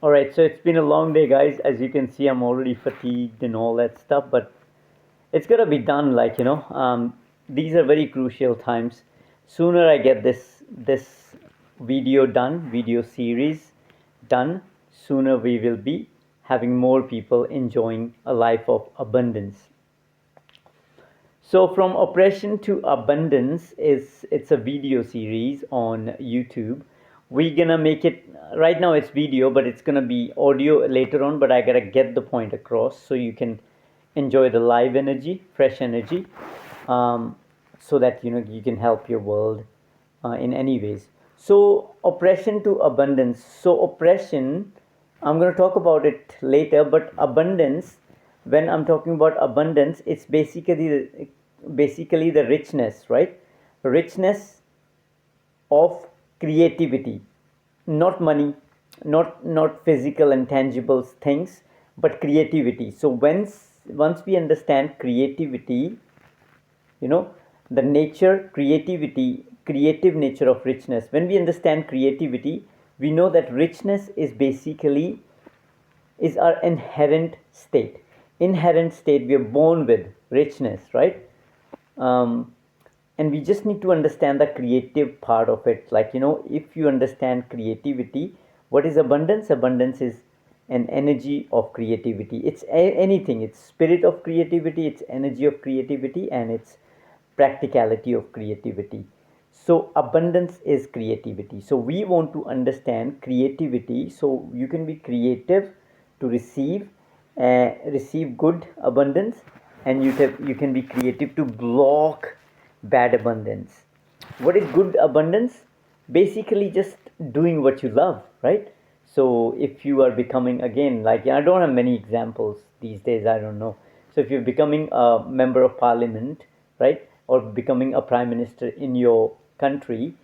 All right, so it's been a long day, guys. As you can see, I'm already fatigued and all that stuff, but it's gonna be done. These are very crucial times. Sooner I get this video done, video series done, sooner we will be having more people enjoying a life of abundance. So from oppression to abundance is it's a video series on YouTube. We're gonna make it right now it's video, but it's gonna be audio later on, but I gotta get the point across so you can enjoy the live energy, fresh energy, so that you can help your world in any ways. So oppression to abundance. So oppression, I'm going to talk about it later, but abundance, when I'm talking about abundance, it's basically the richness, right? Richness of creativity, not money, not physical and tangible things, but creativity. So once we understand creativity, you know the nature, creative nature of richness, when we understand creativity, we know that richness is our inherent state. We are born with richness, right? um, and we just need to understand the creative part of it. If you understand creativity, what is abundance? Abundance is an energy of creativity. It's anything. It's spirit of creativity, it's energy of creativity, and it's practicality of creativity. So abundance is creativity. So we want to understand creativity so you can be creative to receive good abundance, and you can be creative to block bad abundance. What is good abundance? Basically just doing what you love, right? So if you are becoming, again, like, I don't have many examples these days, I don't know. So if you're becoming a member of parliament, right, or becoming a prime minister in your country,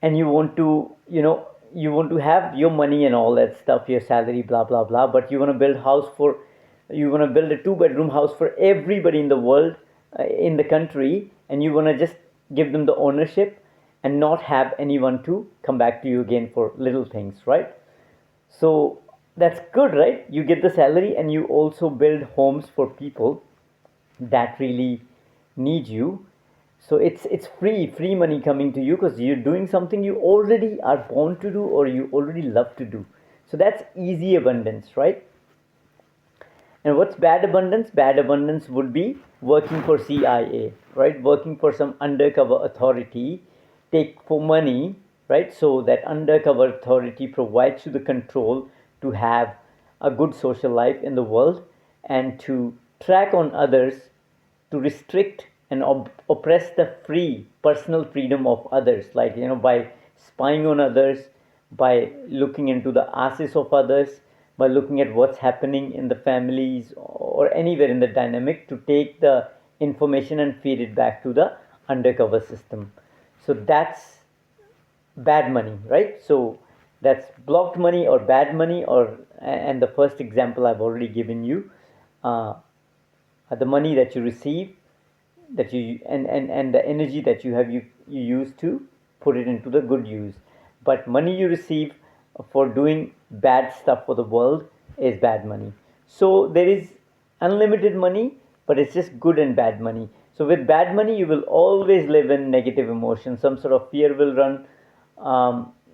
and you want to have your money and all that stuff, your salary, blah blah blah, but you want to build a two-bedroom house for everybody in the world, in the country, and you want to just give them the ownership and not have anyone to come back to you again for little things, right? So that's good, right? You get the salary and you also build homes for people that really need you. So it's free money coming to you because you're doing something you already are born to do or you already love to do. So that's easy abundance, right? And what's bad abundance? Bad abundance would be working for CIA, right? Working for some undercover authority, take for money, right? So that undercover authority provides you the control to have a good social life in the world and to track on others, to restrict and oppress the free personal freedom of others, by spying on others, by looking into the asses of others, by looking at what's happening in the families or anywhere in the dynamic, to take the information and feed it back to the undercover system. So that's bad money, right? So that's blocked money or bad money, or and the first example I've already given you, uh, the money that you receive, that you and the energy that you use to put it into the good use. But money you receive for doing bad stuff for the world is bad money. So there is unlimited money, but it's just good and bad money. So with bad money you will always live in negative emotions, some sort of fear will run.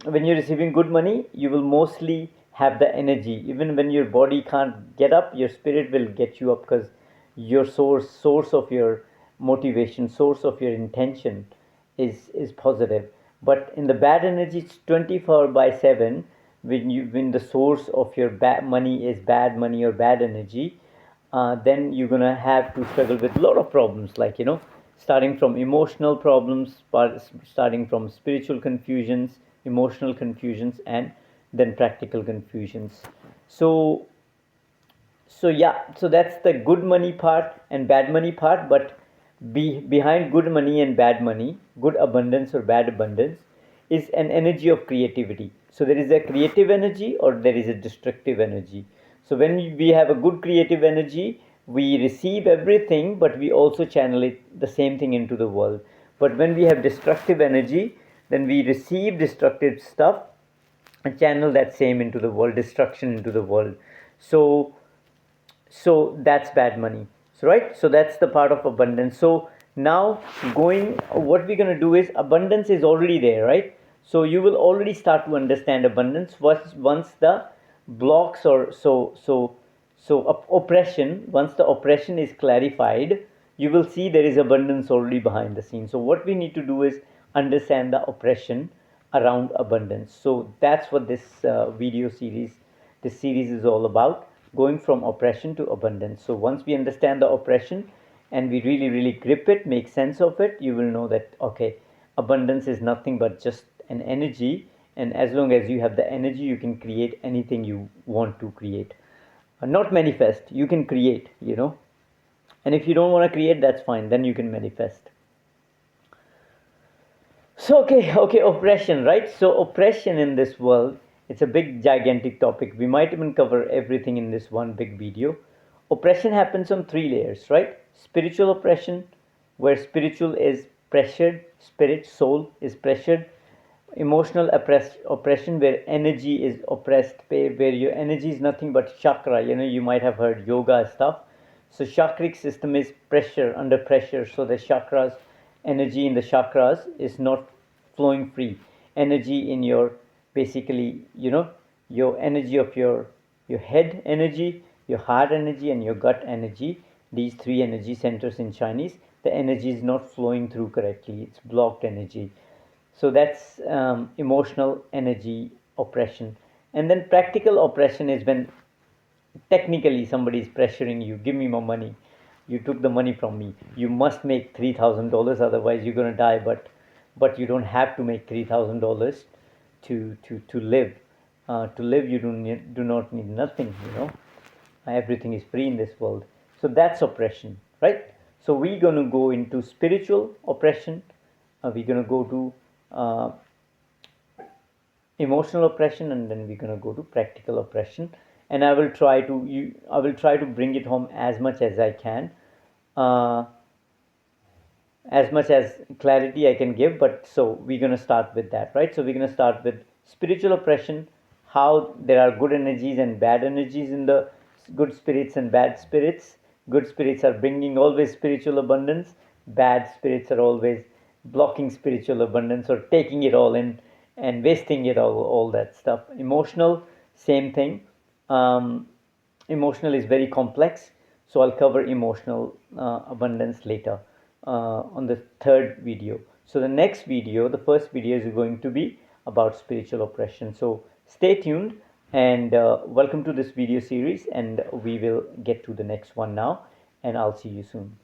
When you're receiving good money, you will mostly have the energy. Even when your body can't get up, your spirit will get you up, because your source of your motivation, source of your intention is positive. But in the bad energy, it's 24 by 7. When the source of your bad money is bad money or bad energy, then you're gonna have to struggle with a lot of problems, starting from emotional problems, starting from spiritual confusions, emotional confusions, and then practical confusions. So so yeah, so that's the good money part and bad money part. But behind good money and bad money, good abundance or bad abundance, is an energy of creativity. So there is a creative energy or there is a destructive energy. So when we have a good creative energy, we receive everything, but we also channel it the same thing into the world. But when we have destructive energy, then we receive destructive stuff, and channel that same into the world, destruction into the world. So so that's bad money. So right, so that's the part of abundance. So now, going, what we're going to do is, abundance is already there, right? So you will already start to understand abundance once the blocks, or oppression, once the oppression is clarified, you will see there is abundance already behind the scenes. So what we need to do is understand the oppression around abundance. So that's what this series is all about, going from oppression to abundance. So once we understand the oppression and we really, really grip it, make sense of it, you will know that, okay, abundance is nothing but just an energy. And as long as you have the energy, you can create anything you want to create. Not manifest, you can create, And if you don't want to create, that's fine, then you can manifest. So okay, oppression, right? So oppression in this world, it's a big, gigantic topic. We might even cover everything in this one big video. Oppression happens on three layers, right? Spiritual oppression, where spiritual is pressured, spirit, soul is pressured. Emotional oppression, where energy is oppressed, where your energy is nothing but chakra. You might have heard yoga stuff. So chakric system is pressure, under pressure. So the chakras, energy in the chakras is not flowing free. Energy in your, basically, your energy of your head energy, your heart energy, and your gut energy. These three energy centers in Chinese, the energy is not flowing through correctly. It's blocked energy. So that's emotional energy oppression. And then practical oppression is when technically somebody is pressuring you, give me more money, you took the money from me, you must make $3,000, otherwise you're going to die. But you don't have to make $3,000 to live. To live, you do not need nothing. Everything is free in this world. So that's oppression, right? So we're going to go into spiritual oppression. We're going to go to emotional oppression, and then we're going to go to practical oppression. And I will try to bring it home as much as I can, uh, as much as clarity I can give. But so we're going to start with that, right? So we're going to start with spiritual oppression, how there are good energies and bad energies in the good spirits and bad spirits. Good spirits are bringing always spiritual abundance, bad spirits are always blocking spiritual abundance, or taking it all in and wasting it all that stuff. Emotional, same thing. um, Emotional is very complex, so I'll cover emotional abundance later, on the third video. So the next video, the first video, is going to be about spiritual oppression. So stay tuned, and welcome to this video series, and we will get to the next one now, and I'll see you soon.